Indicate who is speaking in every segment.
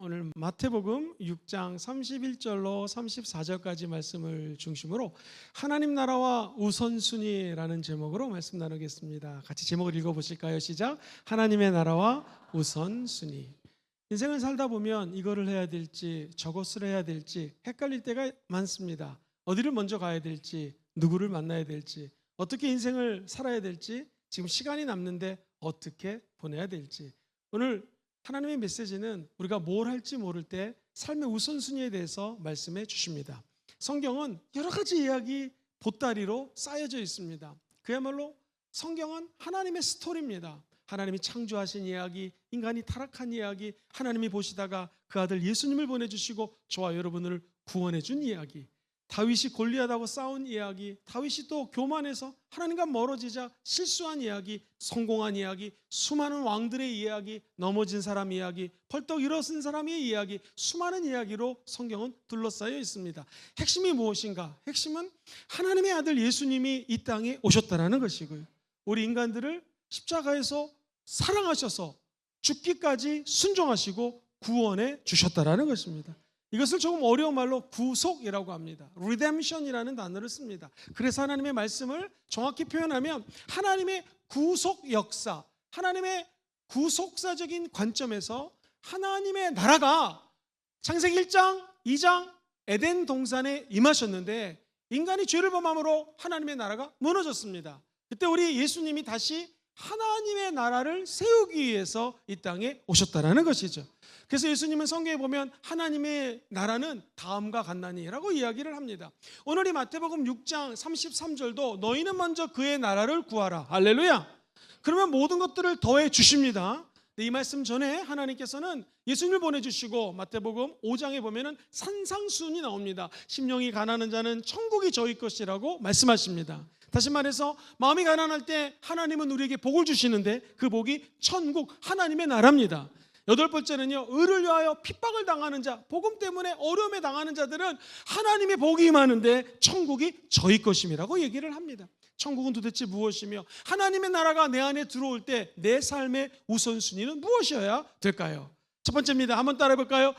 Speaker 1: 오늘 마태복음 6장 31절로 34절까지 말씀을 중심으로 하나님 나라와 우선순위라는 제목으로 말씀 나누겠습니다. 같이 제목을 읽어보실까요? 시작. 하나님의 나라와 우선순위. 인생을 살다 보면 이거를 해야 될지 저것을 해야 될지 헷갈릴 때가 많습니다. 어디를 먼저 가야 될지, 누구를 만나야 될지, 어떻게 인생을 살아야 될지, 지금 시간이 남는데 어떻게 보내야 될지. 오늘 하나님의 메시지는 우리가 뭘 할지 모를 때 삶의 우선순위에 대해서 말씀해 주십니다. 성경은 여러 가지 이야기 보따리로 쌓여져 있습니다. 그야말로 성경은 하나님의 스토리입니다. 하나님이 창조하신 이야기, 인간이 타락한 이야기, 하나님이 보시다가 그 아들 예수님을 보내주시고 저와 여러분을 구원해 준 이야기, 다윗이 골리앗하고 싸운 이야기, 다윗이 또 교만해서 하나님과 멀어지자 실수한 이야기, 성공한 이야기, 수많은 왕들의 이야기, 넘어진 사람 이야기, 벌떡 일어선 사람의 이야기, 수많은 이야기로 성경은 둘러싸여 있습니다. 핵심이 무엇인가? 핵심은 하나님의 아들 예수님이 이 땅에 오셨다는 것이고요, 우리 인간들을 십자가에서 사랑하셔서 죽기까지 순종하시고 구원해 주셨다는 것입니다. 이것을 조금 어려운 말로 구속이라고 합니다. redemption이라는 단어를 씁니다. 그래서 하나님의 말씀을 정확히 표현하면 하나님의 구속 역사, 하나님의 구속사적인 관점에서 하나님의 나라가 창세기 1장, 2장 에덴 동산에 임하셨는데 인간이 죄를 범함으로 하나님의 나라가 무너졌습니다. 그때 우리 예수님이 다시 하나님의 나라를 세우기 위해서 이 땅에 오셨다는 것이죠. 그래서 예수님은 성경에 보면 하나님의 나라는 다음과 같나니라고 이야기를 합니다. 오늘 이 마태복음 6장 33절도 너희는 먼저 그의 나라를 구하라. 할렐루야. 그러면 모든 것들을 더해 주십니다. 이 말씀 전에 하나님께서는 예수님을 보내주시고 마태복음 5장에 보면 산상수훈이 나옵니다. 심령이 가난한 자는 천국이 저희 것이라고 말씀하십니다. 다시 말해서 마음이 가난할 때 하나님은 우리에게 복을 주시는데 그 복이 천국 하나님의 나라입니다. 8번째는요, 의를 위하여 핍박을 당하는 자, 복음 때문에 어려움에 당하는 자들은 하나님의 복이 임하는데 천국이 저희 것임이라고 얘기를 합니다. 천국은 도대체 무엇이며 하나님의 나라가 내 안에 들어올 때 내 삶의 우선순위는 무엇이어야 될까요? 첫 번째입니다. 한번 따라해 볼까요?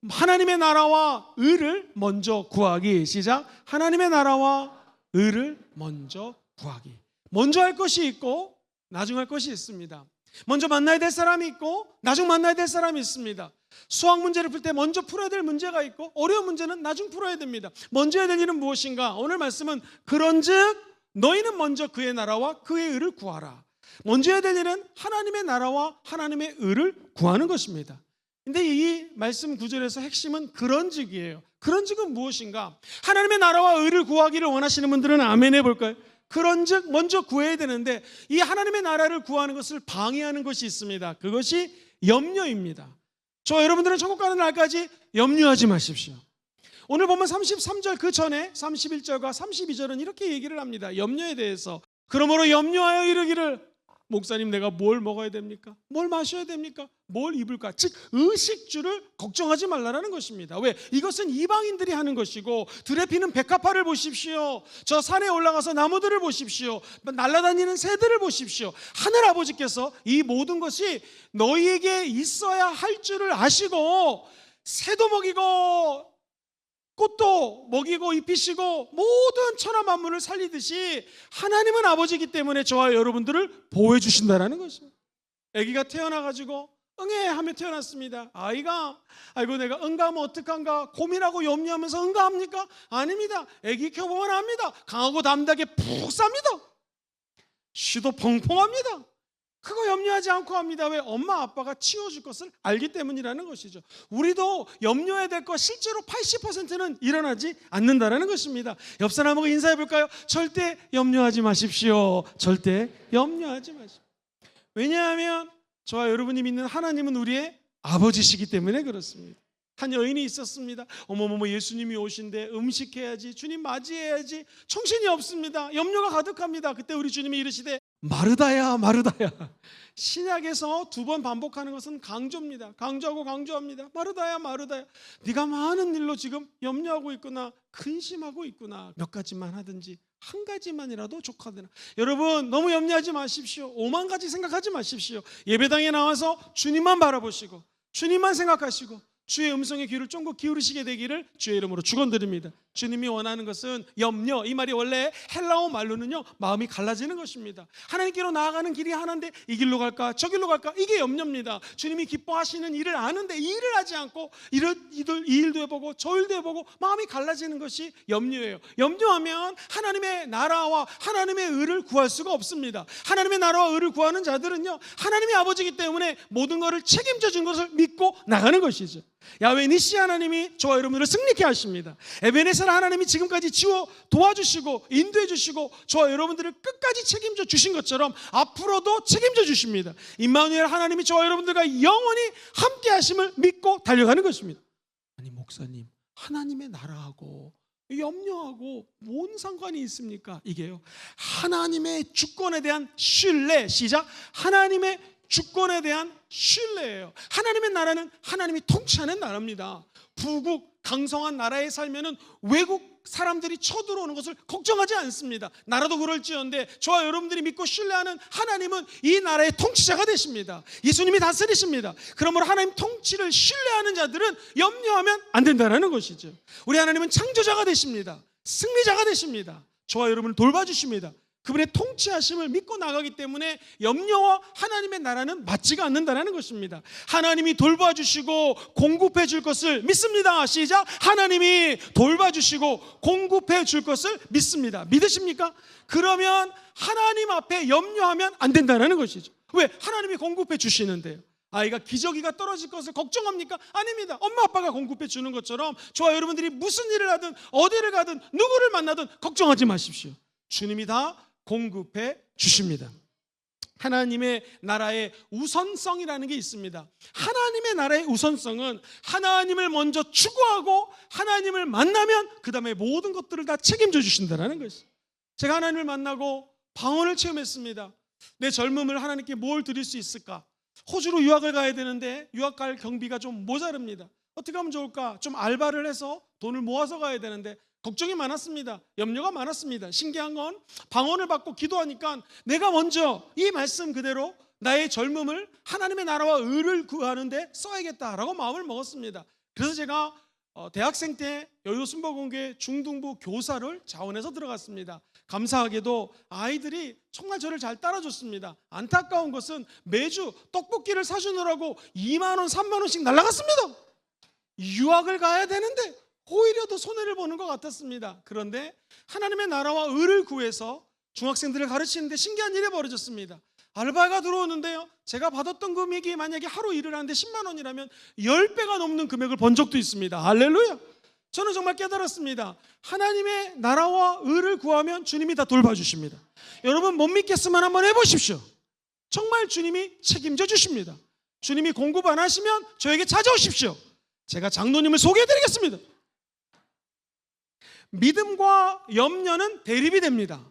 Speaker 1: 하나님의 나라와 의를 먼저 구하기. 시작. 하나님의 나라와 의를 먼저 구하기. 먼저 할 것이 있고 나중 할 것이 있습니다. 먼저 만나야 될 사람이 있고 나중 만나야 될 사람이 있습니다. 수학 문제를 풀 때 먼저 풀어야 될 문제가 있고 어려운 문제는 나중 풀어야 됩니다. 먼저 해야 될 일은 무엇인가? 오늘 말씀은 그런즉 너희는 먼저 그의 나라와 그의 의를 구하라. 먼저 해야 될 일은 하나님의 나라와 하나님의 의를 구하는 것입니다. 근데 이 말씀 구절에서 핵심은 그런즉이에요. 그런즉은 무엇인가? 하나님의 나라와 의를 구하기를 원하시는 분들은 아멘 해볼까요? 그런즉 먼저 구해야 되는데 이 하나님의 나라를 구하는 것을 방해하는 것이 있습니다. 그것이 염려입니다. 저 여러분들은 천국 가는 날까지 염려하지 마십시오. 오늘 보면 33절 그 전에 31절과 32절은 이렇게 얘기를 합니다. 염려에 대해서. 그러므로 염려하여 이르기를 목사님 내가 뭘 먹어야 됩니까? 뭘 마셔야 됩니까? 뭘 입을까? 즉 의식주를 걱정하지 말라는 것입니다. 왜? 이것은 이방인들이 하는 것이고 들에 피는 백합화를 보십시오. 저 산에 올라가서 나무들을 보십시오. 날아다니는 새들을 보십시오. 하늘 아버지께서 이 모든 것이 너희에게 있어야 할 줄을 아시고 새도 먹이고 꽃도 먹이고 입히시고 모든 천하 만물을 살리듯이 하나님은 아버지이기 때문에 저와 여러분들을 보호해 주신다는 것입니다. 아기가 태어나가지고 응애하며 태어났습니다. 아이가 아이고 내가 응가하면 어떡한가 고민하고 염려하면서 응가합니까? 아닙니다. 아기 켜보면 압니다. 강하고 담대하게 푹 삽니다. 쉬도 펑펑합니다. 그거 염려하지 않고 합니다. 왜? 엄마 아빠가 치워줄 것을 알기 때문이라는 것이죠. 우리도 염려해야 될 것 실제로 80%는 일어나지 않는다는 것입니다. 옆 사람하고 인사해 볼까요? 절대 염려하지 마십시오. 절대 염려하지 마십시오. 왜냐하면 저와 여러분이 믿는 하나님은 우리의 아버지시기 때문에 그렇습니다. 한 여인이 있었습니다. 어머머머 예수님이 오신대 음식해야지, 주님 맞이해야지, 정신이 없습니다. 염려가 가득합니다. 그때 우리 주님이 이르시되 마르다야 마르다야. 신약에서 2번 반복하는 것은 강조입니다. 강조하고 강조합니다. 마르다야 마르다야. 네가 많은 일로 지금 염려하고 있구나, 근심하고 있구나. 몇 가지만 하든지 한 가지만이라도 족하되나. 여러분 너무 염려하지 마십시오. 5만 가지 생각하지 마십시오. 예배당에 나와서 주님만 바라보시고 주님만 생각하시고 주의 음성에 귀를 쫑긋 기울이시게 되기를 주의 이름으로 축원드립니다. 주님이 원하는 것은 염려, 이 말이 원래 헬라어 말로는요 마음이 갈라지는 것입니다. 하나님께로 나아가는 길이 하나인데 이 길로 갈까 저 길로 갈까, 이게 염려입니다. 주님이 기뻐하시는 일을 아는데 이 일을 하지 않고 이 일도 해보고 저 일도 해보고 마음이 갈라지는 것이 염려예요. 염려하면 하나님의 나라와 하나님의 의를 구할 수가 없습니다. 하나님의 나라와 의를 구하는 자들은요 하나님의 아버지이기 때문에 모든 것을 책임져 준 것을 믿고 나가는 것이죠. 야훼 니시 하나님이 저와 여러분들을 승리케 하십니다. 에베네셀 하나님이 지금까지 지워 도와주시고 인도해 주시고 저와 여러분들을 끝까지 책임져 주신 것처럼 앞으로도 책임져 주십니다. 임마누엘 하나님이 저와 여러분들과 영원히 함께 하심을 믿고 달려가는 것입니다. 아니 목사님, 하나님의 나라하고 염려하고 뭔 상관이 있습니까? 이게요, 하나님의 주권에 대한 신뢰, 시작, 하나님의 주권에 대한 신뢰예요. 하나님의 나라는 하나님이 통치하는 나라입니다. 부국 강성한 나라에 살면은 외국 사람들이 쳐들어오는 것을 걱정하지 않습니다. 나라도 그럴지언데 저와 여러분들이 믿고 신뢰하는 하나님은 이 나라의 통치자가 되십니다. 예수님이 다스리십니다. 그러므로 하나님 통치를 신뢰하는 자들은 염려하면 안 된다는 것이죠. 우리 하나님은 창조자가 되십니다. 승리자가 되십니다. 저와 여러분을 돌봐주십니다. 그분의 통치하심을 믿고 나가기 때문에 염려와 하나님의 나라는 맞지가 않는다는 것입니다. 하나님이 돌봐주시고 공급해 줄 것을 믿습니다. 시작. 하나님이 돌봐주시고 공급해 줄 것을 믿습니다. 믿으십니까? 그러면 하나님 앞에 염려하면 안 된다는 것이죠. 왜? 하나님이 공급해 주시는데요. 아이가 기저귀가 떨어질 것을 걱정합니까? 아닙니다. 엄마 아빠가 공급해 주는 것처럼 저와 여러분들이 무슨 일을 하든 어디를 가든 누구를 만나든 걱정하지 마십시오. 주님이 다 공급해 주십니다. 하나님의 나라의 우선성이라는 게 있습니다. 하나님의 나라의 우선성은 하나님을 먼저 추구하고 하나님을 만나면 그 다음에 모든 것들을 다 책임져 주신다는 것이죠. 제가 하나님을 만나고 방언을 체험했습니다. 내 젊음을 하나님께 뭘 드릴 수 있을까? 호주로 유학을 가야 되는데 유학 갈 경비가 좀 모자릅니다. 어떻게 하면 좋을까? 좀 알바를 해서 돈을 모아서 가야 되는데 걱정이 많았습니다. 염려가 많았습니다. 신기한 건 방언을 받고 기도하니까 내가 먼저 이 말씀 그대로 나의 젊음을 하나님의 나라와 의를 구하는데 써야겠다라고 마음을 먹었습니다. 그래서 제가 대학생 때 여의도 순복음교회 중등부 교사를 자원해서 들어갔습니다. 감사하게도 아이들이 정말 저를 잘 따라줬습니다. 안타까운 것은 매주 떡볶이를 사주느라고 2만 원, 3만 원씩 날라갔습니다. 유학을 가야 되는데 오히려 더 손해를 보는 것 같았습니다. 그런데 하나님의 나라와 의를 구해서 중학생들을 가르치는데 신기한 일이 벌어졌습니다. 알바가 들어오는데요, 제가 받았던 금액이 만약에 하루 일을 하는데 10만 원이라면 10배가 넘는 금액을 번 적도 있습니다. 할렐루야. 저는 정말 깨달았습니다. 하나님의 나라와 의를 구하면 주님이 다 돌봐주십니다. 여러분 못 믿겠으면 한번 해보십시오. 정말 주님이 책임져 주십니다. 주님이 공급 안 하시면 저에게 찾아오십시오. 제가 장로님을 소개해드리겠습니다. 믿음과 염려는 대립이 됩니다.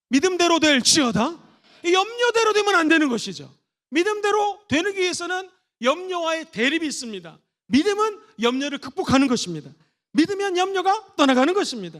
Speaker 1: 믿음대로 될지어다. 염려대로 되면 안 되는 것이죠. 믿음대로 되기 위해서는 염려와의 대립이 있습니다. 믿음은 염려를 극복하는 것입니다. 믿으면 염려가 떠나가는 것입니다.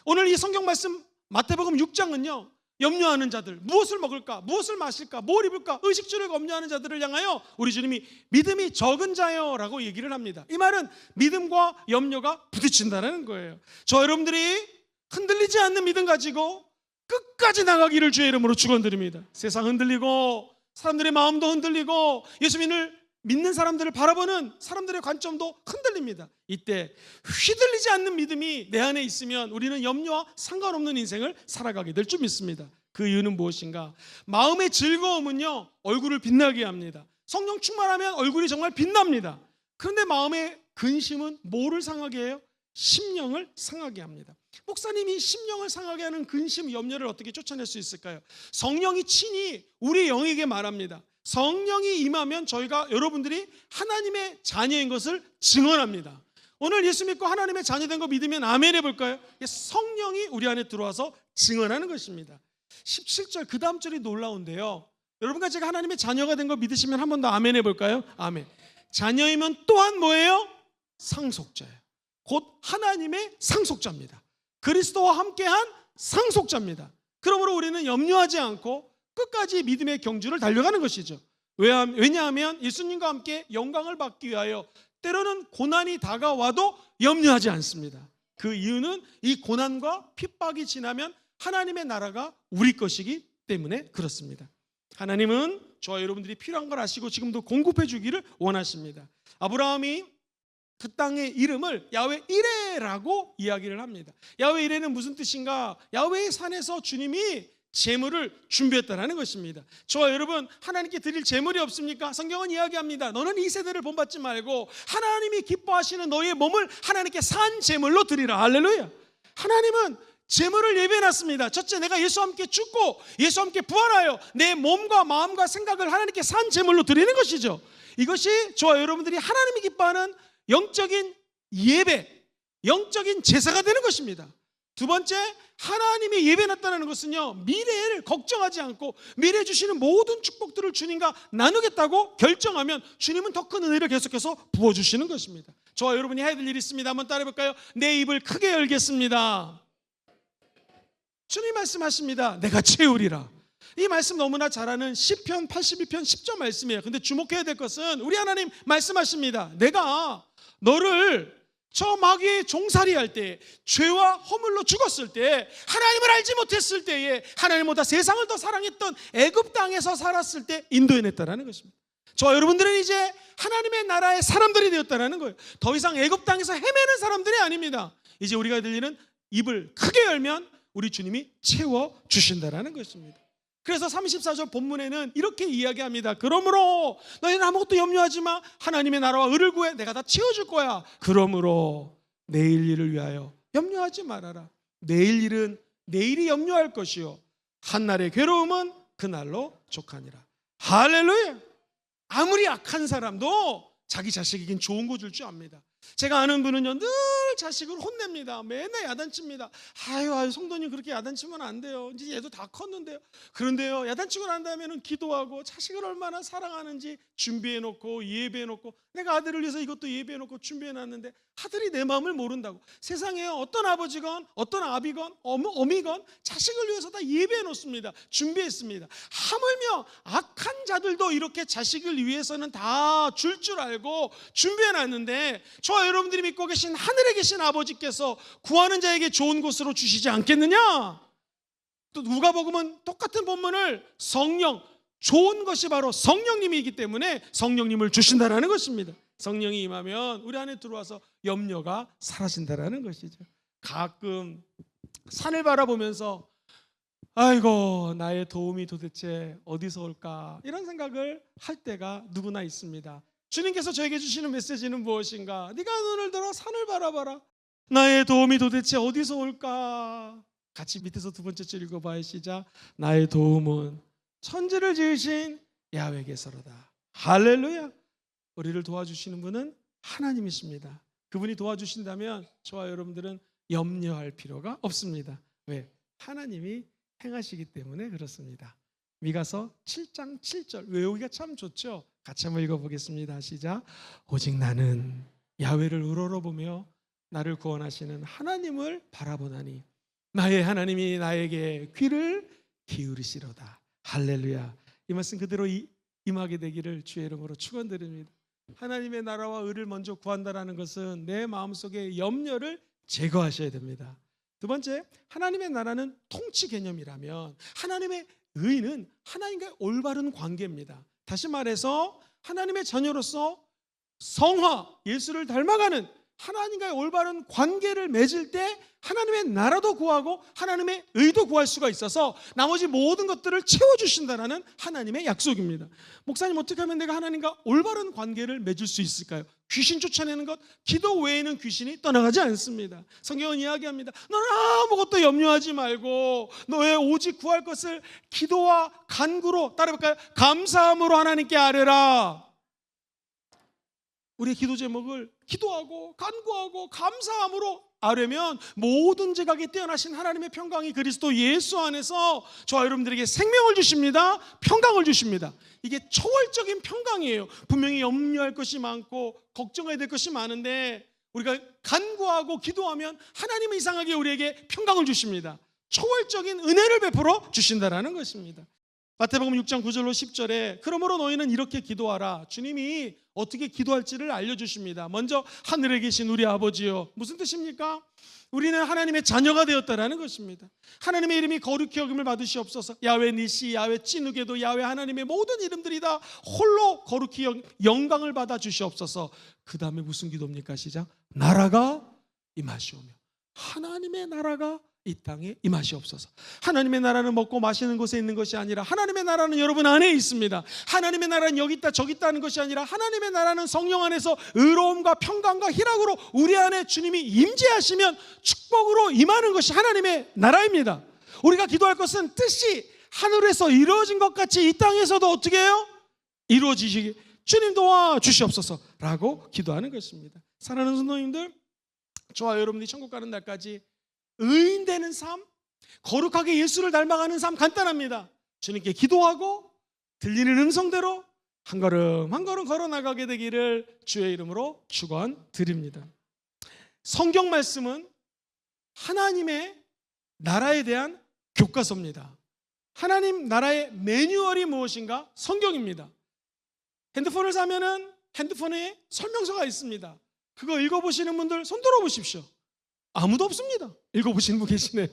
Speaker 1: 오늘 이 성경 말씀 마태복음 6장은요 염려하는 자들, 무엇을 먹을까, 무엇을 마실까, 뭘 입을까, 의식주를 염려하는 자들을 향하여 우리 주님이 믿음이 적은 자여 라고 얘기를 합니다. 이 말은 믿음과 염려가 부딪힌다는 거예요. 저 여러분들이 흔들리지 않는 믿음 가지고 끝까지 나가기를 주의 이름으로 축원드립니다. 세상 흔들리고 사람들의 마음도 흔들리고 예수님을 믿는 사람들을 바라보는 사람들의 관점도 흔들립니다. 이때 휘둘리지 않는 믿음이 내 안에 있으면 우리는 염려와 상관없는 인생을 살아가게 될 줄 믿습니다. 그 이유는 무엇인가? 마음의 즐거움은요 얼굴을 빛나게 합니다. 성령 충만하면 얼굴이 정말 빛납니다. 그런데 마음의 근심은 뭐를 상하게 해요? 심령을 상하게 합니다. 목사님이 심령을 상하게 하는 근심, 염려를 어떻게 쫓아낼 수 있을까요? 성령이 친히 우리 영에게 말합니다. 성령이 임하면 저희가 여러분들이 하나님의 자녀인 것을 증언합니다. 오늘 예수 믿고 하나님의 자녀된 거 믿으면 아멘 해볼까요? 성령이 우리 안에 들어와서 증언하는 것입니다. 17절 그 다음 절이 놀라운데요, 여러분과 제가 하나님의 자녀가 된 거 믿으시면 한 번 더 아멘 해볼까요? 아멘. 자녀이면 또한 뭐예요? 상속자예요. 곧 하나님의 상속자입니다. 그리스도와 함께한 상속자입니다. 그러므로 우리는 염려하지 않고 끝까지 믿음의 경주를 달려가는 것이죠. 왜냐하면 예수님과 함께 영광을 받기 위하여 때로는 고난이 다가와도 염려하지 않습니다. 그 이유는 이 고난과 핍박이 지나면 하나님의 나라가 우리 것이기 때문에 그렇습니다. 하나님은 저와 여러분들이 필요한 걸 아시고 지금도 공급해 주기를 원하십니다. 아브라함이 그 땅의 이름을 야훼 이레라고 이야기를 합니다. 야훼 이레는 무슨 뜻인가? 야훼의 산에서 주님이 제물을 준비했다는 것입니다. 저와 여러분, 하나님께 드릴 제물이 없습니까? 성경은 이야기합니다. 너는 이 세대를 본받지 말고 하나님이 기뻐하시는 너의 몸을 하나님께 산 제물로 드리라. 할렐루야. 하나님은 제물을 예배해놨습니다. 첫째, 내가 예수와 함께 죽고 예수와 함께 부활하여 내 몸과 마음과 생각을 하나님께 산 제물로 드리는 것이죠. 이것이 저와 여러분들이 하나님이 기뻐하는 영적인 예배, 영적인 제사가 되는 것입니다. 두 번째, 하나님이 예배해놨다는 것은요, 미래를 걱정하지 않고 미래에 주시는 모든 축복들을 주님과 나누겠다고 결정하면 주님은 더 큰 은혜를 계속해서 부어주시는 것입니다. 저와 여러분이 해야 될 일이 있습니다. 한번 따라해볼까요? 내 입을 크게 열겠습니다. 주님 말씀하십니다. 내가 채우리라. 이 말씀 너무나 잘 아는 시편 82편 10절 말씀이에요. 근데 주목해야 될 것은 우리 하나님 말씀하십니다. 내가 너를 저 마귀의 종살이 할 때, 죄와 허물로 죽었을 때, 하나님을 알지 못했을 때에 하나님보다 세상을 더 사랑했던 애굽 땅에서 살았을 때 인도해냈다는 것입니다. 저와 여러분들은 이제 하나님의 나라의 사람들이 되었다는 거예요. 더 이상 애굽 땅에서 헤매는 사람들이 아닙니다. 이제 우리가 될 일은 입을 크게 열면 우리 주님이 채워주신다는 것입니다. 그래서 34절 본문에는 이렇게 이야기합니다. 그러므로 너희는 아무것도 염려하지 마. 하나님의 나라와 의를 구해. 내가 다 채워줄 거야. 그러므로 내일 일을 위하여 염려하지 말아라. 내일 일은 내일이 염려할 것이요 한날의 괴로움은 그날로 족하니라. 할렐루야. 아무리 악한 사람도 자기 자식에겐 좋은 거 줄 줄 압니다. 제가 아는 분은요, 늘 자식을 혼냅니다. 맨날 야단칩니다. 아유 성도님 그렇게 야단치면 안 돼요. 이제 얘도 다 컸는데요. 그런데요, 야단치고 난 다음에는 기도하고 자식을 얼마나 사랑하는지 준비해놓고 예배해놓고, 내가 아들을 위해서 이것도 예배해놓고 준비해놨는데 아들이 내 마음을 모른다고. 세상에 어떤 아버지건 어떤 아비건 어미건 자식을 위해서 다 예배해놓습니다. 준비했습니다. 하물며 악한 자들도 이렇게 자식을 위해서는 다 줄 알고 준비해놨는데, 저와 여러분들이 믿고 계신 하늘에 계신 아버지께서 구하는 자에게 좋은 곳으로 주시지 않겠느냐? 또 누가복음은 똑같은 본문을 성령, 좋은 것이 바로 성령님이기 때문에 성령님을 주신다라는 것입니다. 성령이 임하면 우리 안에 들어와서 염려가 사라진다라는 것이죠. 가끔 산을 바라보면서 아이고 나의 도움이 도대체 어디서 올까, 이런 생각을 할 때가 누구나 있습니다. 주님께서 저에게 주시는 메시지는 무엇인가? 네가 눈을 들어 산을 바라봐라. 나의 도움이 도대체 어디서 올까? 같이 밑에서 두 번째 줄 읽어봐요. 시작. 나의 도움은 천지를 지으신 야훼께서로다. 할렐루야. 우리를 도와주시는 분은 하나님이십니다. 그분이 도와주신다면 저와 여러분들은 염려할 필요가 없습니다. 왜? 하나님이 행하시기 때문에 그렇습니다. 미가서 7장 7절 외우기가 참 좋죠. 같이 한번 읽어보겠습니다. 시작. 오직 나는 야훼를 우러러보며 나를 구원하시는 하나님을 바라보나니 나의 하나님이 나에게 귀를 기울이시로다. 할렐루야. 이 말씀 그대로 임하게 되기를 주의 이름으로 축원드립니다. 하나님의 나라와 의를 먼저 구한다라는 것은 내 마음속의 염려를 제거하셔야 됩니다. 두 번째, 하나님의 나라는 통치 개념이라면 하나님의 의는 하나님과의 올바른 관계입니다. 다시 말해서 하나님의 자녀로서 성화, 예수를 닮아가는 하나님과의 올바른 관계를 맺을 때 하나님의 나라도 구하고 하나님의 의도 구할 수가 있어서 나머지 모든 것들을 채워주신다는 하나님의 약속입니다. 목사님, 어떻게 하면 내가 하나님과 올바른 관계를 맺을 수 있을까요? 귀신 쫓아내는 것, 기도 외에는 귀신이 떠나가지 않습니다. 성경은 이야기합니다. 너는 아무것도 염려하지 말고 너의 오직 구할 것을 기도와 간구로, 따라해볼까요? 감사함으로 하나님께 아뢰라. 우리의 기도 제목을 기도하고 간구하고 감사함으로 아뢰면 모든 지각에 뛰어나신 하나님의 평강이 그리스도 예수 안에서 저와 여러분들에게 생명을 주십니다. 평강을 주십니다. 이게 초월적인 평강이에요. 분명히 염려할 것이 많고 걱정해야 될 것이 많은데 우리가 간구하고 기도하면 하나님은 이상하게 우리에게 평강을 주십니다. 초월적인 은혜를 베풀어 주신다라는 것입니다. 마태복음 6장 9절로 10절에 그러므로 너희는 이렇게 기도하라. 주님이 어떻게 기도할지를 알려주십니다. 먼저 하늘에 계신 우리 아버지요. 무슨 뜻입니까? 우리는 하나님의 자녀가 되었다라는 것입니다. 하나님의 이름이 거룩히 여김을 받으시옵소서. 야훼 니시, 야훼 찌누게도, 야훼 하나님의 모든 이름들이 다 홀로 거룩히 영광을 받아 주시옵소서. 그 다음에 무슨 기도입니까? 시작. 나라가 임하시오며. 하나님의 나라가 이 땅에 임하시옵소서. 하나님의 나라는 먹고 마시는 곳에 있는 것이 아니라 하나님의 나라는 여러분 안에 있습니다. 하나님의 나라는 여기 있다 저기 있다 하는 것이 아니라 하나님의 나라는 성령 안에서 의로움과 평강과 희락으로 우리 안에 주님이 임재하시면 축복으로 임하는 것이 하나님의 나라입니다. 우리가 기도할 것은 뜻이 하늘에서 이루어진 것 같이 이 땅에서도 어떻게 해요? 이루어지시기 주님 도와주시옵소서 라고 기도하는 것입니다. 사랑하는 성도님들, 저와 여러분이 천국 가는 날까지 의인 되는 삶, 거룩하게 예수를 닮아가는 삶 간단합니다. 주님께 기도하고 들리는 음성대로 한 걸음 한 걸음 걸어 나가게 되기를 주의 이름으로 축원드립니다. 성경 말씀은 하나님의 나라에 대한 교과서입니다. 하나님 나라의 매뉴얼이 무엇인가? 성경입니다. 핸드폰을 사면은 핸드폰에 설명서가 있습니다. 그거 읽어보시는 분들 손 들어보십시오. 아무도 없습니다. 읽어보시는 분 계시네요.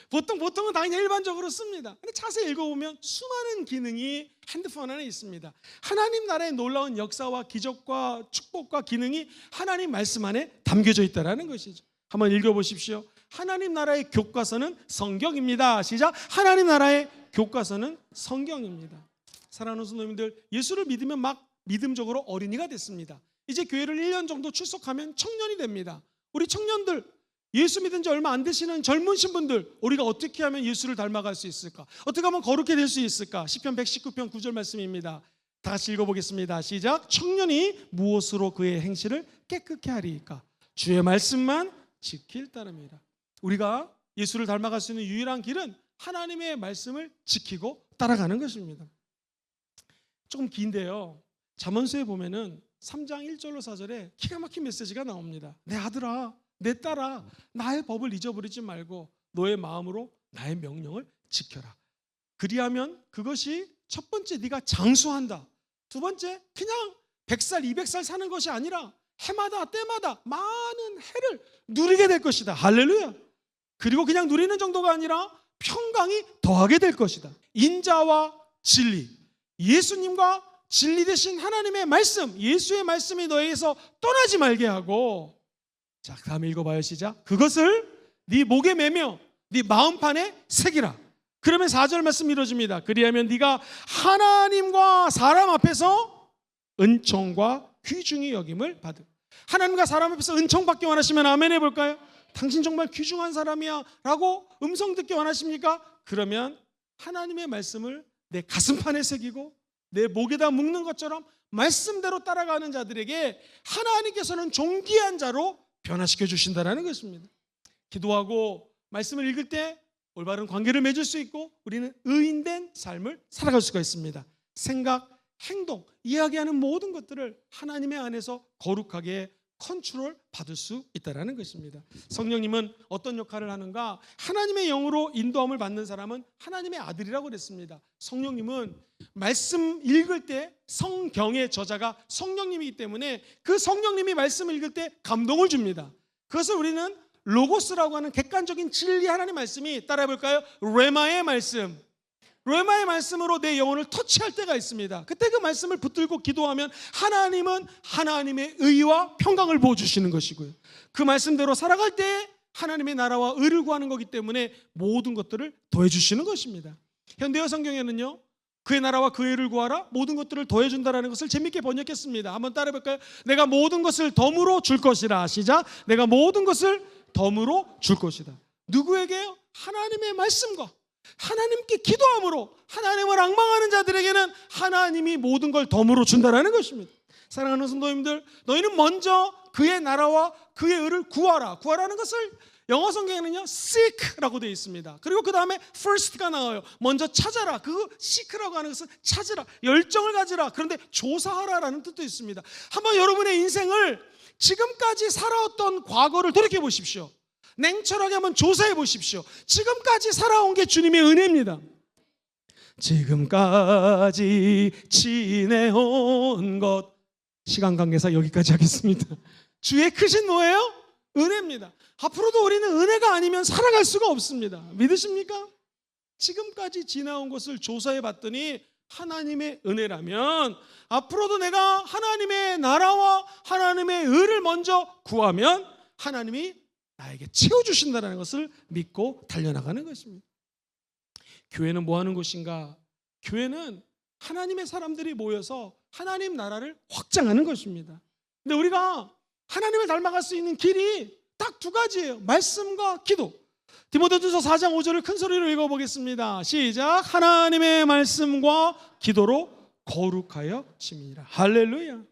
Speaker 1: 보통은 당연히 일반적으로 씁니다. 근데 자세히 읽어보면 수많은 기능이 핸드폰 안에 있습니다. 하나님 나라의 놀라운 역사와 기적과 축복과 기능이 하나님 말씀 안에 담겨져 있다는 것이죠. 한번 읽어보십시오. 하나님 나라의 교과서는 성경입니다. 시작. 하나님 나라의 교과서는 성경입니다. 사랑하는 성도님들, 예수를 믿으면 막 믿음적으로 어린이가 됐습니다. 이제 교회를 1년 정도 출석하면 청년이 됩니다. 우리 청년들, 예수 믿은 지 얼마 안 되시는 젊으신 분들, 우리가 어떻게 하면 예수를 닮아갈 수 있을까? 어떻게 하면 거룩해 될 수 있을까? 시편 119편 9절 말씀입니다. 다 같이 읽어보겠습니다. 시작. 청년이 무엇으로 그의 행실을 깨끗게 하리이까? 주의 말씀만 지킬 따름이라. 우리가 예수를 닮아갈 수 있는 유일한 길은 하나님의 말씀을 지키고 따라가는 것입니다. 조금 긴데요, 잠언서에 보면은 3장 1절로 4절에 기가 막힌 메시지가 나옵니다. 내 아들아, 내 딸아, 나의 법을 잊어버리지 말고 너의 마음으로 나의 명령을 지켜라. 그리하면 그것이 첫 번째 네가 장수한다. 두 번째 그냥 100살 200살 사는 것이 아니라 해마다 때마다 많은 해를 누리게 될 것이다. 할렐루야. 그리고 그냥 누리는 정도가 아니라 평강이 더하게 될 것이다. 인자와 진리, 예수님과 진리 되신 하나님의 말씀, 예수의 말씀이 너에게서 떠나지 말게 하고, 자, 다음에 읽어봐요. 시작. 그것을 네 목에 매며 네 마음판에 새기라. 그러면 4절 말씀 이루어집니다. 그리하면 네가 하나님과 사람 앞에서 은총과 귀중히 여김을 받을. 하나님과 사람 앞에서 은총 받기 원하시면 아멘 해볼까요? 당신 정말 귀중한 사람이야 라고 음성 듣기 원하십니까? 그러면 하나님의 말씀을 내 가슴판에 새기고 내 목에다 묶는 것처럼 말씀대로 따라가는 자들에게 하나님께서는 존귀한 자로 변화시켜 주신다는 것입니다. 기도하고 말씀을 읽을 때 올바른 관계를 맺을 수 있고 우리는 의인된 삶을 살아갈 수가 있습니다. 생각, 행동, 이야기하는 모든 것들을 하나님의 안에서 거룩하게 컨트롤 받을 수 있다는 것입니다. 성령님은 어떤 역할을 하는가? 하나님의 영으로 인도함을 받는 사람은 하나님의 아들이라고 그랬습니다. 성령님은 말씀 읽을 때 성경의 저자가 성령님이기 때문에 그 성령님이 말씀을 읽을 때 감동을 줍니다. 그것을 우리는 로고스라고 하는 객관적인 진리 하나님의 말씀이, 따라해볼까요? 레마의 말씀, 레마의 말씀으로 내 영혼을 터치할 때가 있습니다. 그때 그 말씀을 붙들고 기도하면 하나님은 하나님의 의와 평강을 부어주시는 것이고요, 그 말씀대로 살아갈 때 하나님의 나라와 의를 구하는 거기 때문에 모든 것들을 더해주시는 것입니다. 현대어 성경에는요, 그의 나라와 그의 의를 구하라, 모든 것들을 더해준다라는 것을 재밌게 번역했습니다. 한번 따라해볼까요? 내가 모든 것을 덤으로 줄 것이라. 시작. 내가 모든 것을 덤으로 줄 것이다. 누구에게요? 하나님의 말씀과 하나님께 기도함으로 하나님을 앙망하는 자들에게는 하나님이 모든 걸 덤으로 준다라는 것입니다. 사랑하는 성도님들, 너희는 먼저 그의 나라와 그의 의를 구하라. 구하라는 것을 영어 성경에는요 seek라고 되어 있습니다. 그리고 그 다음에 first가 나와요. 먼저 찾아라. 그 seek라고 하는 것은 찾으라, 열정을 가지라. 그런데 조사하라라는 뜻도 있습니다. 한번 여러분의 인생을 지금까지 살아왔던 과거를 돌이켜 보십시오. 냉철하게 한번 조사해 보십시오. 지금까지 살아온 게 주님의 은혜입니다. 지금까지 지내온 것. 시간 관계상 여기까지 하겠습니다. 주의 크신 뭐예요? 은혜입니다. 앞으로도 우리는 은혜가 아니면 살아갈 수가 없습니다. 믿으십니까? 지금까지 지나온 것을 조사해 봤더니 하나님의 은혜라면 앞으로도 내가 하나님의 나라와 하나님의 의를 먼저 구하면 하나님이 나에게 채워주신다는 것을 믿고 달려나가는 것입니다. 교회는 뭐 하는 곳인가? 교회는 하나님의 사람들이 모여서 하나님 나라를 확장하는 것입니다. 근데 우리가 하나님을 닮아갈 수 있는 길이 딱 두 가지예요. 말씀과 기도. 디모데전서 4장 5절을 큰 소리로 읽어보겠습니다. 시작. 하나님의 말씀과 기도로 거룩하여 심이라. 할렐루야.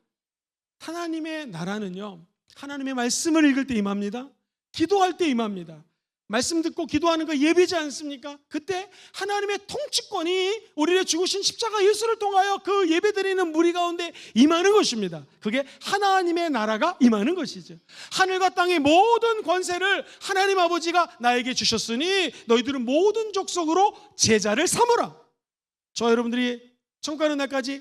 Speaker 1: 하나님의 나라는요, 하나님의 말씀을 읽을 때 임합니다. 기도할 때 임합니다. 말씀 듣고 기도하는 거 예배지 않습니까? 그때 하나님의 통치권이 우리를 죽으신 십자가 예수를 통하여 그 예배드리는 무리 가운데 임하는 것입니다. 그게 하나님의 나라가 임하는 것이죠. 하늘과 땅의 모든 권세를 하나님 아버지가 나에게 주셨으니 너희들은 모든 족속으로 제자를 삼으라. 저 여러분들이 천국 가는 날까지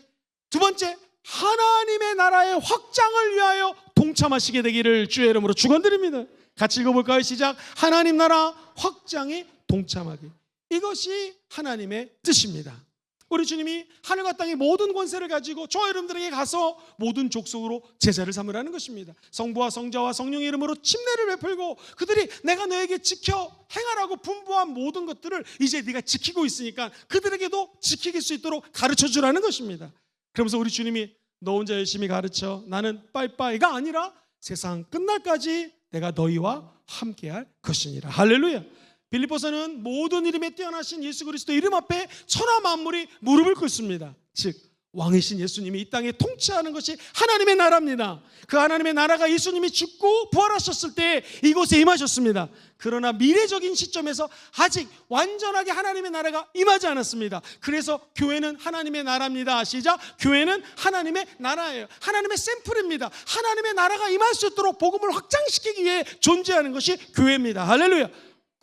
Speaker 1: 두 번째, 하나님의 나라의 확장을 위하여 동참하시게 되기를 주의 이름으로 축원드립니다. 같이 읽어볼까요? 시작. 하나님 나라 확장에 동참하기. 이것이 하나님의 뜻입니다. 우리 주님이 하늘과 땅의 모든 권세를 가지고 저와 여러분들에게 가서 모든 족속으로 제자를 삼으라는 것입니다. 성부와 성자와 성령의 이름으로 침례를 베풀고 그들이 내가 너에게 지켜 행하라고 분부한 모든 것들을 이제 네가 지키고 있으니까 그들에게도 지킬 수 있도록 가르쳐주라는 것입니다. 그러면서 우리 주님이 너 혼자 열심히 가르쳐, 나는 빠이빠이가 아니라 세상 끝날까지 내가 너희와 함께할 것이니라. 할렐루야. 빌립보서는 모든 이름에 뛰어나신 예수 그리스도 이름 앞에 천하 만물이 무릎을 꿇습니다. 즉 왕이신 예수님이 이 땅에 통치하는 것이 하나님의 나라입니다. 그 하나님의 나라가 예수님이 죽고 부활하셨을 때 이곳에 임하셨습니다. 그러나 미래적인 시점에서 아직 완전하게 하나님의 나라가 임하지 않았습니다. 그래서 교회는 하나님의 나라입니다. 시작. 교회는 하나님의 나라예요. 하나님의 샘플입니다. 하나님의 나라가 임할 수 있도록 복음을 확장시키기 위해 존재하는 것이 교회입니다. 할렐루야.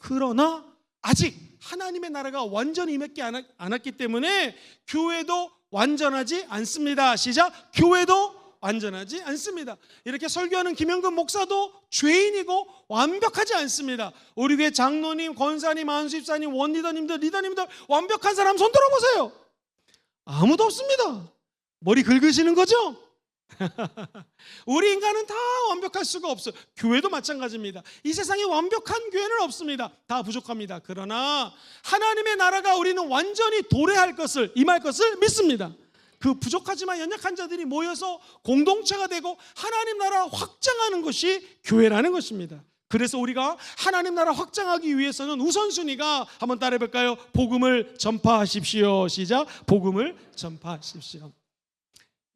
Speaker 1: 그러나 아직 하나님의 나라가 완전히 임했지 않았기 때문에 교회도 완전하지 않습니다. 시작. 교회도 완전하지 않습니다. 이렇게 설교하는 김영근 목사도 죄인이고 완벽하지 않습니다. 우리 교회 장로님, 권사님, 안수집사님, 원리더님들, 리더님들 완벽한 사람 손 들어보세요. 아무도 없습니다. 머리 긁으시는 거죠? 우리 인간은 다 완벽할 수가 없어요. 교회도 마찬가지입니다. 이 세상에 완벽한 교회는 없습니다. 다 부족합니다. 그러나 하나님의 나라가 우리는 완전히 도래할 것을, 임할 것을 믿습니다. 그 부족하지만 연약한 자들이 모여서 공동체가 되고 하나님 나라 확장하는 것이 교회라는 것입니다. 그래서 우리가 하나님 나라 확장하기 위해서는 우선순위가 한번 따라해볼까요? 복음을 전파하십시오. 시작. 복음을 전파하십시오.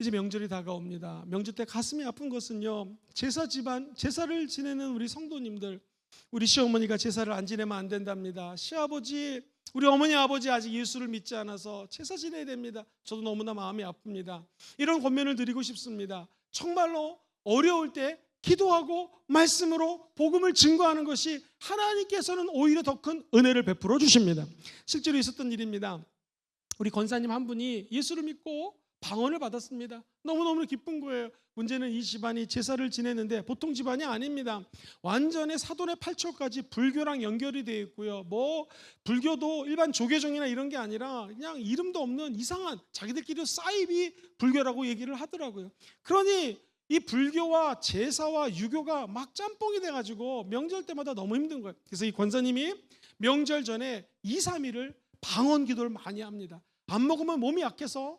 Speaker 1: 이제 명절이 다가옵니다. 명절 때 가슴이 아픈 것은요, 제사를 지내는 우리 성도님들, 우리 시어머니가 제사를 안 지내면 안 된답니다. 시아버지, 우리 어머니 아버지 아직 예수를 믿지 않아서 제사 지내야 됩니다. 저도 너무나 마음이 아픕니다. 이런 권면을 드리고 싶습니다. 정말로 어려울 때 기도하고 말씀으로 복음을 증거하는 것이 하나님께서는 오히려 더 큰 은혜를 베풀어 주십니다. 실제로 있었던 일입니다. 우리 권사님 한 분이 예수를 믿고 방언을 받았습니다. 너무너무 기쁜 거예요. 문제는 이 집안이 제사를 지내는데 보통 집안이 아닙니다. 완전히 사돈의 팔초까지 불교랑 연결이 되어 있고요. 불교도 일반 조계종이나 이런 게 아니라 그냥 이름도 없는 이상한, 자기들끼리 사이비 불교라고 얘기를 하더라고요. 그러니 이 불교와 제사와 유교가 막 짬뽕이 돼가지고 명절 때마다 너무 힘든 거예요. 그래서 이 권사님이 명절 전에 2, 3일을 방언 기도를 많이 합니다. 안 먹으면 몸이 약해서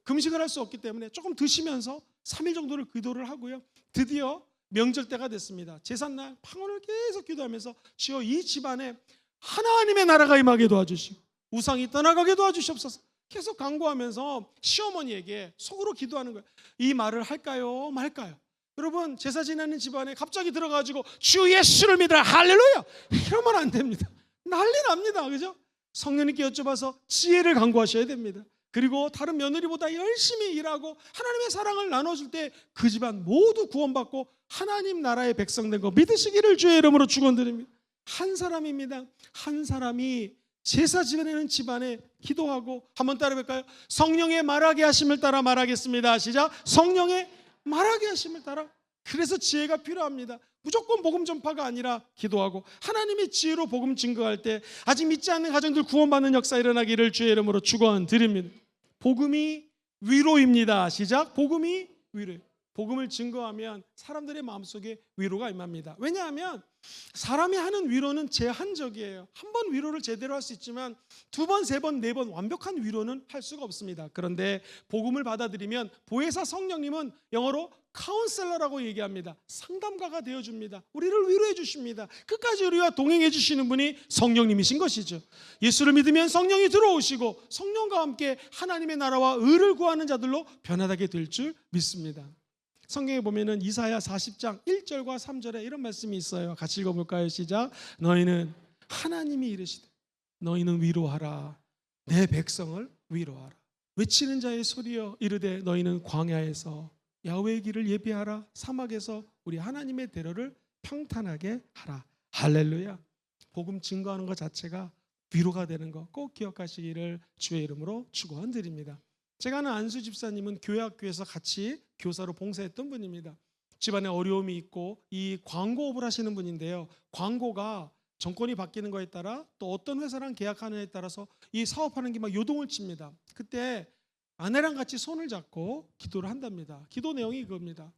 Speaker 1: 금식을 할 수 없기 때문에 조금 드시면서 3일 정도를 기도를 하고요. 드디어 명절 때가 됐습니다. 제삿날 방언을 계속 기도하면서 주여 이 집안에 하나님의 나라가 임하게 도와주시고 우상이 떠나가게 도와주시옵소서 계속 간구하면서 시어머니에게 속으로 기도하는 거예요. 이 말을 할까요 말까요? 여러분, 제사 지내는 집안에 갑자기 들어가지고 주 예수를 믿으라 할렐루야 이러면 안 됩니다. 난리 납니다. 그죠? 성령님께 여쭤봐서 지혜를 간구하셔야 됩니다. 그리고 다른 며느리보다 열심히 일하고 하나님의 사랑을 나눠줄 때 그 집안 모두 구원받고 하나님 나라의 백성 된 거 믿으시기를 주의 이름으로 축원드립니다. 한 사람입니다. 한 사람이 제사 지내는 집안에 기도하고, 한번 따라 볼까요? 성령의 말하게 하심을 따라 말하겠습니다. 시작. 성령의 말하게 하심을 따라. 그래서 지혜가 필요합니다. 무조건 복음 전파가 아니라 기도하고, 하나님의 지혜로 복음 증거할 때 아직 믿지 않는 가정들 구원받는 역사 일어나기를 주의 이름으로 축원드립니다. 복음이 위로입니다. 시작. 복음이 위로예요. 복음을 증거하면 사람들의 마음속에 위로가 임합니다. 왜냐하면 사람이 하는 위로는 제한적이에요. 한 번 위로를 제대로 할 수 있지만 두 번, 세 번, 네 번 완벽한 위로는 할 수가 없습니다. 그런데 복음을 받아들이면 보혜사 성령님은 영어로 카운셀러라고 얘기합니다. 상담가가 되어줍니다. 우리를 위로해 주십니다. 끝까지 우리와 동행해 주시는 분이 성령님이신 것이죠. 예수를 믿으면 성령이 들어오시고 성령과 함께 하나님의 나라와 의를 구하는 자들로 변화하게 될 줄 믿습니다. 성경에 보면은 이사야 40장 1절과 3절에 이런 말씀이 있어요. 같이 읽어볼까요? 시작. 너희는, 하나님이 이르시되 너희는 위로하라. 내 백성을 위로하라. 외치는 자의 소리여 이르되 너희는 광야에서 야훼의 길을 예비하라. 사막에서 우리 하나님의 대로를 평탄하게 하라. 할렐루야. 복음 증거하는 것 자체가 위로가 되는 거 꼭 기억하시기를 주의 이름으로 축원드립니다. 제가 아는 안수 집사님은 교회 학교에서 같이 교사로 봉사했던 분입니다. 집안에 어려움이 있고 이 광고업을 하시는 분인데요. 광고가 정권이 바뀌는 거에 따라 또 어떤 회사랑 계약하느냐에 따라서 이 사업하는 게 막 요동을 칩니다. 그때 아내랑 같이 손을 잡고 기도를 한답니다. 기도 내용이 그겁니다.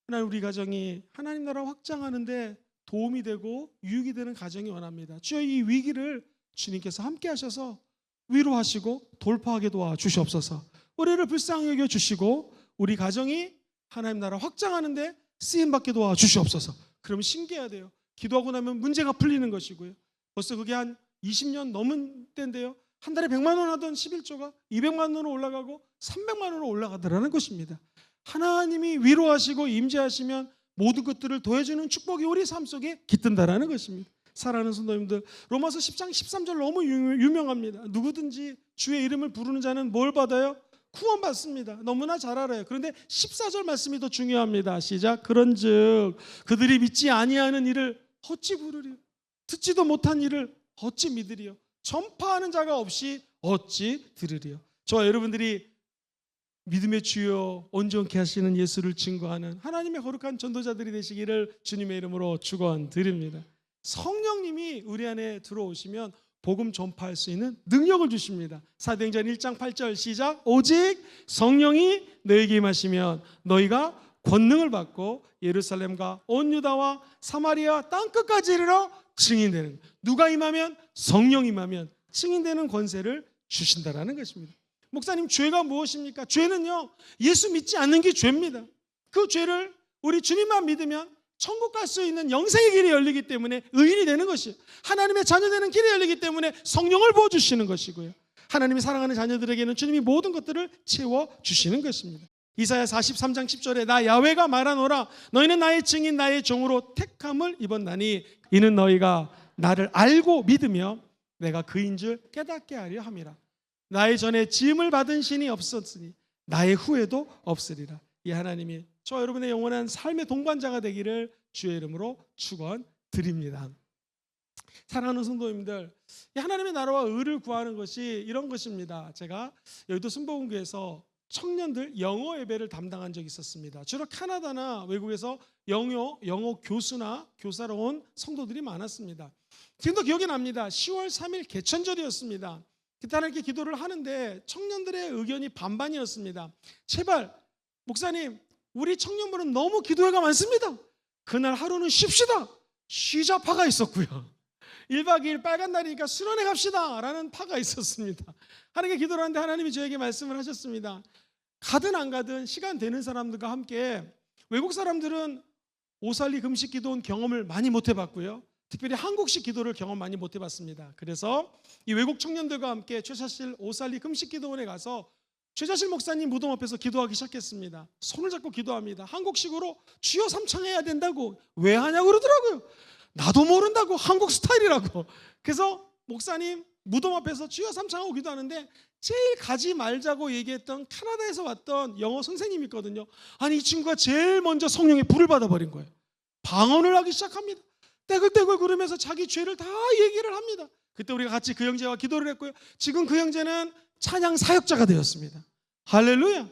Speaker 1: 하나님, 우리 가정이 하나님 나라 확장하는데 도움이 되고 유익이 되는 가정이 원합니다. 주여, 이 위기를 주님께서 함께 하셔서 위로하시고 돌파하게 도와주시옵소서. 우리를 불쌍히 여겨 주시고 우리 가정이 하나님 나라 확장하는데 쓰임받게 도와주시옵소서. 그러면 신기해야 돼요. 기도하고 나면 문제가 풀리는 것이고요. 벌써 그게 한 20년 넘은 때인데요. 한 달에 100만 원 하던 11조가 200만 원으로 올라가고 300만 원으로 올라가더라는 것입니다. 하나님이 위로하시고 임재하시면 모든 것들을 더해주는 축복이 우리 삶 속에 깃든다라는 것입니다. 사랑하는 성도님들, 로마서 10장 13절 너무 유명합니다. 누구든지 주의 이름을 부르는 자는 뭘 받아요? 구원받습니다. 너무나 잘 알아요. 그런데 14절 말씀이 더 중요합니다. 시작. 그런즉 그들이 믿지 아니하는 일을 어찌 부르리요? 듣지도 못한 일을 어찌 믿으리요? 전파하는 자가 없이 어찌 들으리요? 저와 여러분들이 믿음의 주여 온전케 하시는 예수를 증거하는 하나님의 거룩한 전도자들이 되시기를 주님의 이름으로 축원드립니다. 성령님이 우리 안에 들어오시면 복음 전파할 수 있는 능력을 주십니다. 사도행전 1장 8절 시작. 오직 성령이 너에게 임하시면 너희가 권능을 받고 예루살렘과 온 유다와 사마리아 땅끝까지 이르러 증인되는. 누가 임하면? 성령 임하면 증인되는 권세를 주신다라는 것입니다. 목사님, 죄가 무엇입니까? 죄는요, 예수 믿지 않는 게 죄입니다. 그 죄를 우리 주님만 믿으면 천국 갈 수 있는 영생의 길이 열리기 때문에 의인이 되는 것이에요. 하나님의 자녀 되는 길이 열리기 때문에 성령을 부어주시는 것이고요. 하나님이 사랑하는 자녀들에게는 주님이 모든 것들을 채워주시는 것입니다. 이사야 43장 10절에 나 야훼가 말하노라. 너희는 나의 증인 나의 종으로 택함을 입었나니 이는 너희가 나를 알고 믿으며 내가 그인 줄 깨닫게 하려 함이라. 나의 전에 지음을 받은 신이 없었으니 나의 후에도 없으리라. 이 하나님이 저 여러분의 영원한 삶의 동반자가 되기를 주의 이름으로 축원드립니다. 사랑하는 성도님들, 하나님의 나라와 의를 구하는 것이 이런 것입니다. 제가 여의도 순복음교회에서 청년들 영어 예배를 담당한 적이 있었습니다. 주로 캐나다나 외국에서 영어 교수나 교사로 온 성도들이 많았습니다. 지금도 기억이 납니다. 10월 3일 개천절이었습니다. 그때 하나님께 기도를 하는데 청년들의 의견이 반반이었습니다. 제발 목사님, 우리 청년부는 너무 기도회가 많습니다. 그날 하루는 쉽시다. 쉬자 파가 있었고요. 1박 2일 빨간 날이니까 수련회 갑시다 라는 파가 있었습니다. 하나님께 기도를 하는데 하나님이 저에게 말씀을 하셨습니다. 가든 안 가든 시간 되는 사람들과 함께, 외국 사람들은 오살리 금식 기도원 경험을 많이 못 해봤고요. 특별히 한국식 기도를 경험 많이 못 해봤습니다. 그래서 이 외국 청년들과 함께 최샤실 오살리 금식 기도원에 가서 최자실 목사님 무덤 앞에서 기도하기 시작했습니다. 손을 잡고 기도합니다. 한국식으로 주여 삼창해야 된다고. 왜 하냐고 그러더라고요. 나도 모른다고, 한국 스타일이라고. 그래서 목사님 무덤 앞에서 주여 삼창하고 기도하는데 제일 가지 말자고 얘기했던 캐나다에서 왔던 영어 선생님이 있거든요. 아니, 이 친구가 제일 먼저 성령의 불을 받아버린 거예요. 방언을 하기 시작합니다. 떼굴떼굴 구르면서 자기 죄를 다 얘기를 합니다. 그때 우리가 같이 그 형제와 기도를 했고요. 지금 그 형제는 찬양 사역자가 되었습니다. 할렐루야.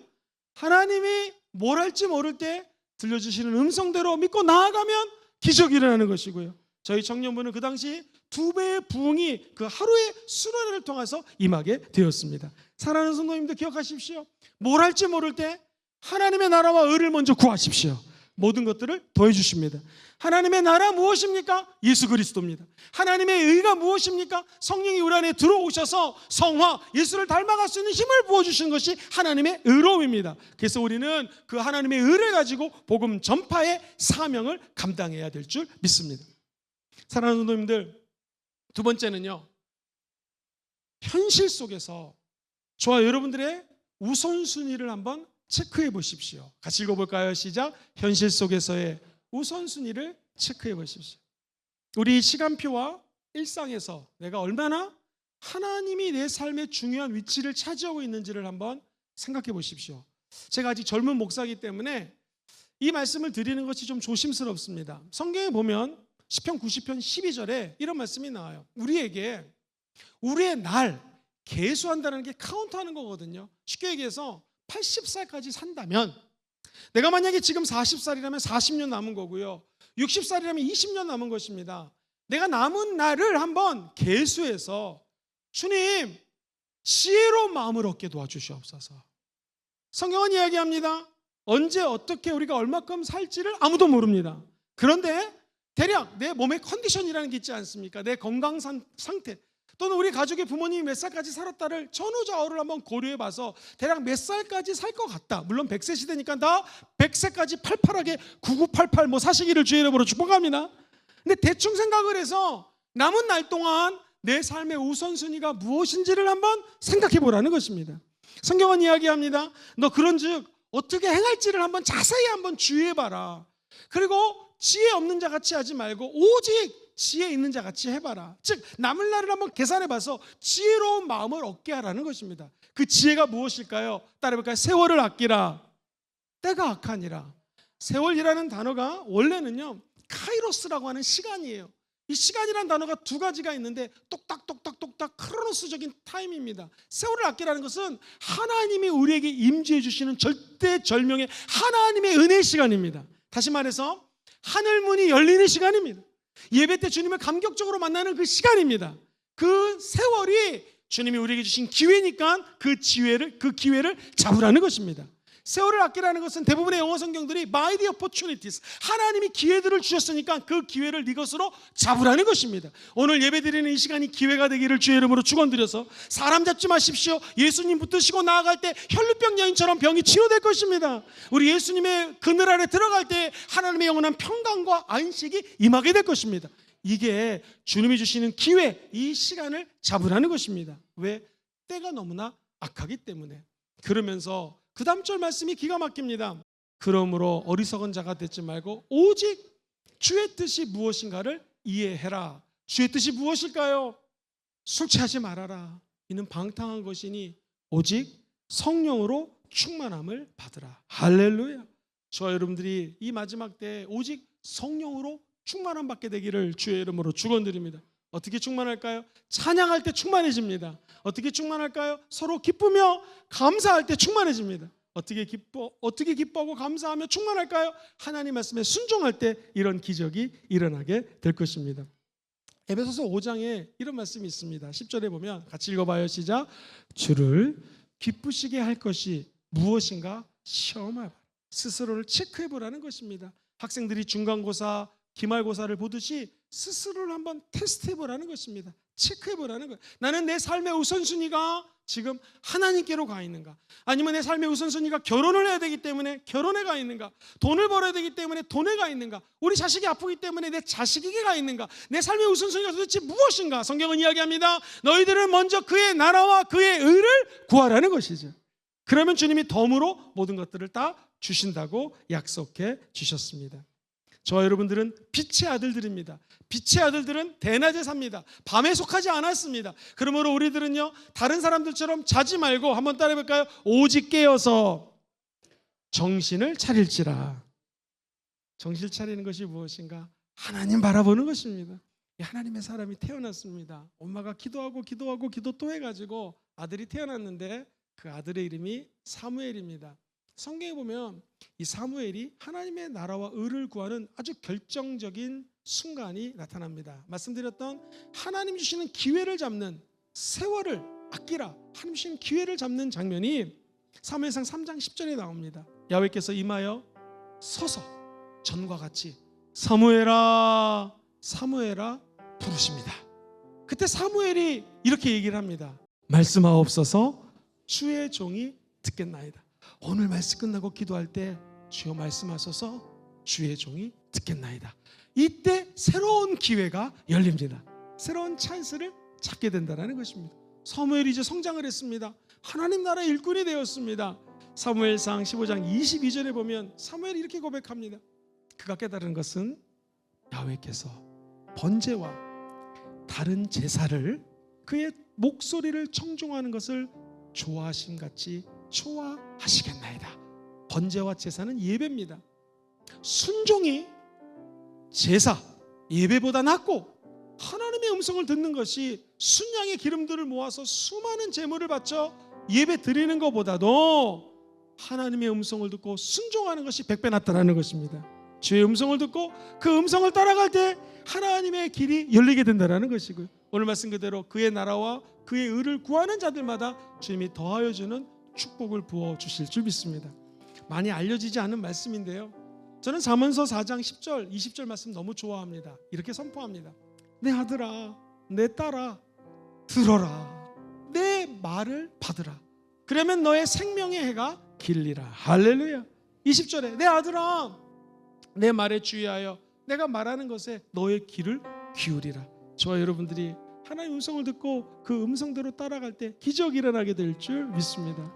Speaker 1: 하나님이 뭘 할지 모를 때 들려주시는 음성대로 믿고 나아가면 기적이 일어나는 것이고요. 저희 청년부는 그 당시 2배의 부흥이 그 하루의 수련회를 통해서 임하게 되었습니다. 사랑하는 성도님들 기억하십시오. 뭘 할지 모를 때 하나님의 나라와 의를 먼저 구하십시오. 모든 것들을 더해 주십니다. 하나님의 나라 무엇입니까? 예수 그리스도입니다. 하나님의 의가 무엇입니까? 성령이 우리 안에 들어오셔서 성화, 예수를 닮아갈 수 있는 힘을 부어주시는 것이 하나님의 의로움입니다. 그래서 우리는 그 하나님의 의를 가지고 복음 전파의 사명을 감당해야 될 줄 믿습니다. 사랑하는 성도님들, 두 번째는요, 현실 속에서 저와 여러분들의 우선순위를 한번 체크해 보십시오. 같이 읽어볼까요? 시작. 현실 속에서의 우선순위를 체크해 보십시오. 우리 시간표와 일상에서 내가 얼마나 하나님이 내 삶의 중요한 위치를 차지하고 있는지를 한번 생각해 보십시오. 제가 아직 젊은 목사이기 때문에 이 말씀을 드리는 것이 좀 조심스럽습니다. 성경에 보면 시편 90편 12절에 이런 말씀이 나와요. 우리에게 우리의 날 계수한다는 게 카운트하는 거거든요. 쉽게 얘기해서 80살까지 산다면 내가 만약에 지금 40살이라면 40년 남은 거고요. 60살이라면 20년 남은 것입니다. 내가 남은 날을 한번 계수해서 주님, 지혜로운 마음을 얻게 도와주시옵소서. 성경은 이야기합니다. 언제 어떻게 우리가 얼마큼 살지를 아무도 모릅니다. 그런데 대략 내 몸의 컨디션이라는 게 있지 않습니까? 내 건강 상태 또는 우리 가족의 부모님이 몇 살까지 살았다를 전후좌우를 한번 고려해 봐서 대략 몇 살까지 살 것 같다. 물론 100세 시대니까 다 100세까지 팔팔하게 9988 뭐 사시기를 주의 이름으로 축복합니다. 근데 대충 생각을 해서 남은 날 동안 내 삶의 우선순위가 무엇인지를 한번 생각해 보라는 것입니다. 성경은 이야기합니다. 너 그런즉 어떻게 행할지를 한번 자세히 한번 주의해 봐라. 그리고 지혜 없는 자 같이 하지 말고 오직 지혜 있는 자 같이 해봐라. 즉 남은 날을 한번 계산해 봐서 지혜로운 마음을 얻게 하라는 것입니다. 그 지혜가 무엇일까요? 따라해볼까요? 세월을 아끼라. 때가 악하니라. 세월이라는 단어가 원래는요 카이로스라고 하는 시간이에요. 이 시간이라는 단어가 두 가지가 있는데 똑딱똑딱똑딱 크로노스적인 타임입니다. 세월을 아끼라는 것은 하나님이 우리에게 임재해 주시는 절대절명의 하나님의 은혜의 시간입니다. 다시 말해서 하늘문이 열리는 시간입니다. 예배 때 주님을 감격적으로 만나는 그 시간입니다. 그 세월이 주님이 우리에게 주신 기회니까 그 기회를 잡으라는 것입니다. 세월을 아끼라는 것은 대부분의 영어 성경들이 by the opportunities, 하나님이 기회들을 주셨으니까 그 기회를 네 것으로 잡으라는 것입니다. 오늘 예배드리는 이 시간이 기회가 되기를 주의 이름으로 축원드려서 사람 잡지 마십시오. 예수님 붙드시고 나아갈 때 혈루병 여인처럼 병이 치료될 것입니다. 우리 예수님의 그늘 아래 들어갈 때 하나님의 영원한 평강과 안식이 임하게 될 것입니다. 이게 주님이 주시는 기회, 이 시간을 잡으라는 것입니다. 왜? 때가 너무나 악하기 때문에. 그러면서 그 다음 절 말씀이 기가 막힙니다. 그러므로 어리석은 자가 되지 말고 오직 주의 뜻이 무엇인가를 이해해라. 주의 뜻이 무엇일까요? 술 취하지 말아라. 이는 방탕한 것이니 오직 성령으로 충만함을 받으라. 할렐루야. 저와 여러분들이 이 마지막 때 오직 성령으로 충만함 받게 되기를 주의 이름으로 축원드립니다. 어떻게 충만할까요? 찬양할 때 충만해집니다. 어떻게 충만할까요? 서로 기쁘며 감사할 때 충만해집니다. 어떻게 기뻐하고 감사하며 충만할까요? 하나님 말씀에 순종할 때 이런 기적이 일어나게 될 것입니다. 에베소서 5장에 이런 말씀이 있습니다. 10절에 보면 같이 읽어봐요. 시작. 주를 기쁘시게 할 것이 무엇인가 시험해봐. 스스로를 체크해보라는 것입니다. 학생들이 중간고사, 기말고사를 보듯이 스스로를 한번 테스트해보라는 것입니다. 체크해보라는 거예요. 나는 내 삶의 우선순위가 지금 하나님께로 가 있는가? 아니면 내 삶의 우선순위가 결혼을 해야 되기 때문에 결혼에 가 있는가? 돈을 벌어야 되기 때문에 돈에 가 있는가? 우리 자식이 아프기 때문에 내 자식에게 가 있는가? 내 삶의 우선순위가 도대체 무엇인가? 성경은 이야기합니다. 너희들은 먼저 그의 나라와 그의 의를 구하라는 것이죠. 그러면 주님이 덤으로 모든 것들을 다 주신다고 약속해 주셨습니다. 저와 여러분들은 빛의 아들들입니다. 빛의 아들들은 대낮에 삽니다. 밤에 속하지 않았습니다. 그러므로 우리들은요 다른 사람들처럼 자지 말고 한번 따라해볼까요? 오직 깨어서 정신을 차릴지라. 정신을 차리는 것이 무엇인가? 하나님 바라보는 것입니다. 하나님의 사람이 태어났습니다. 엄마가 기도하고 기도 또 해가지고 아들이 태어났는데 그 아들의 이름이 사무엘입니다. 성경에 보면 이 사무엘이 하나님의 나라와 의를 구하는 아주 결정적인 순간이 나타납니다. 말씀드렸던 하나님 주시는 기회를 잡는, 세월을 아끼라 하나님 주시는 기회를 잡는 장면이 사무엘상 3장 10절에 나옵니다. 야훼께서 임하여 서서 전과 같이 사무엘아 사무엘아 부르십니다. 그때 사무엘이 이렇게 얘기를 합니다. 말씀하옵소서 주의 종이 듣겠나이다. 오늘 말씀 끝나고 기도할 때 주여 말씀하소서 주의 종이 듣겠나이다. 이때 새로운 기회가 열립니다. 새로운 찬스를 찾게 된다는 것입니다. 사무엘이 이제 성장을 했습니다. 하나님 나라의 일꾼이 되었습니다. 사무엘상 15장 22절에 보면 사무엘이 이렇게 고백합니다. 그가 깨달은 것은 야훼께서 번제와 다른 제사를 그의 목소리를 청종하는 것을 좋아하심 같이 좋아하시겠나이다. 번제와 제사는 예배입니다. 순종이 제사, 예배보다 낫고 하나님의 음성을 듣는 것이 순양의 기름들을 모아서 수많은 제물을 바쳐 예배 드리는 것보다도 하나님의 음성을 듣고 순종하는 것이 100배 낫다라는 것입니다. 주의 음성을 듣고 그 음성을 따라갈 때 하나님의 길이 열리게 된다는 것이고요. 오늘 말씀 그대로 그의 나라와 그의 의를 구하는 자들마다 주님이 더하여 주는 축복을 부어 주실 줄 믿습니다. 많이 알려지지 않은 말씀인데요, 저는 잠언서 4장 10절 20절 말씀 너무 좋아합니다. 이렇게 선포합니다. 내 아들아 내 딸아 들어라, 내 말을 받으라, 그러면 너의 생명의 해가 길리라. 할렐루야. 20절에 내 아들아 내 말에 주의하여 내가 말하는 것에 너의 귀를 기울이라. 저와 여러분들이 하나님의 음성을 듣고 그 음성대로 따라갈 때 기적이 일어나게 될 줄 믿습니다.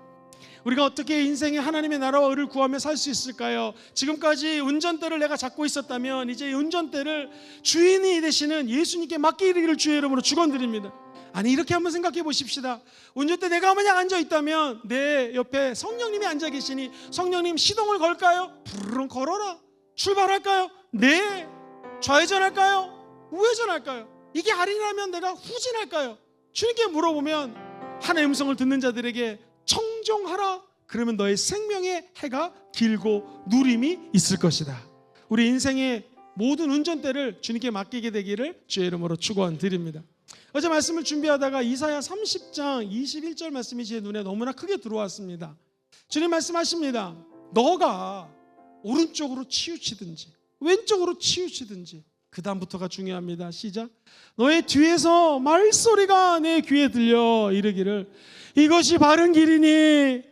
Speaker 1: 우리가 어떻게 인생에 하나님의 나라와 의를 구하며 살 수 있을까요? 지금까지 운전대를 내가 잡고 있었다면 이제 운전대를 주인이 되시는 예수님께 맡기기를 주의 이름으로 축원드립니다. 아니, 이렇게 한번 생각해 보십시다. 운전대 내가 만약 앉아 있다면 내 옆에 성령님이 앉아 계시니 성령님 시동을 걸까요? 부르릉 걸어라. 출발할까요? 네. 좌회전할까요? 우회전할까요? 이게 아니라면 내가 후진할까요? 주님께 물어보면 하나님의 음성을 듣는 자들에게 청종하라. 그러면 너의 생명의 해가 길고 누림이 있을 것이다. 우리 인생의 모든 운전대를 주님께 맡기게 되기를 주의 이름으로 축원드립니다. 어제 말씀을 준비하다가 이사야 30장 21절 말씀이 제 눈에 너무나 크게 들어왔습니다. 주님 말씀하십니다. 너가 오른쪽으로 치우치든지 왼쪽으로 치우치든지, 그 다음부터가 중요합니다. 시작. 너의 뒤에서 말소리가 내 귀에 들려 이르기를 이것이 바른 길이니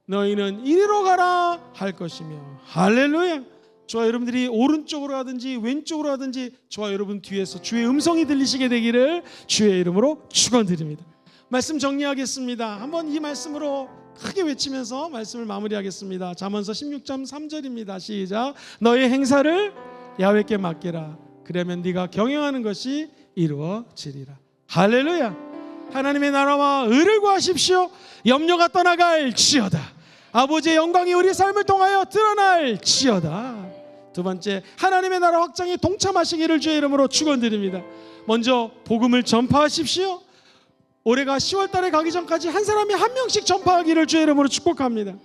Speaker 1: 너희는 이리로 가라 할 것이며. 할렐루야. 저와 여러분들이 오른쪽으로 가든지 왼쪽으로 가든지 저와 여러분 뒤에서 주의 음성이 들리시게 되기를 주의 이름으로 축원드립니다. 말씀 정리하겠습니다. 한번 이 말씀으로 크게 외치면서 말씀을 마무리하겠습니다. 잠언서 16장 3절입니다. 시작. 너의 행사를 야훼께 맡기라. 그러면 네가 경영하는 것이 이루어지리라. 할렐루야. 하나님의 나라와 의를 구하십시오. 염려가 떠나갈지어다. 아버지의 영광이 우리 삶을 통하여 드러날지어다. 두 번째, 하나님의 나라 확장에 동참하시기를 주의 이름으로 축원드립니다. 먼저 복음을 전파하십시오. 올해가 10월 달에 가기 전까지 한 사람이 한 명씩 전파하기를 주의 이름으로 축복합니다.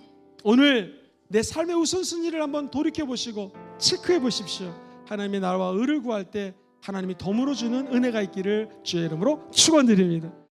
Speaker 1: 오늘 내 삶의 우선순위를 한번 돌이켜보시고 체크해 보십시오. 하나님의 나라와 의를 구할 때 하나님이 덤으로 주는 은혜가 있기를 주의 이름으로 축원드립니다.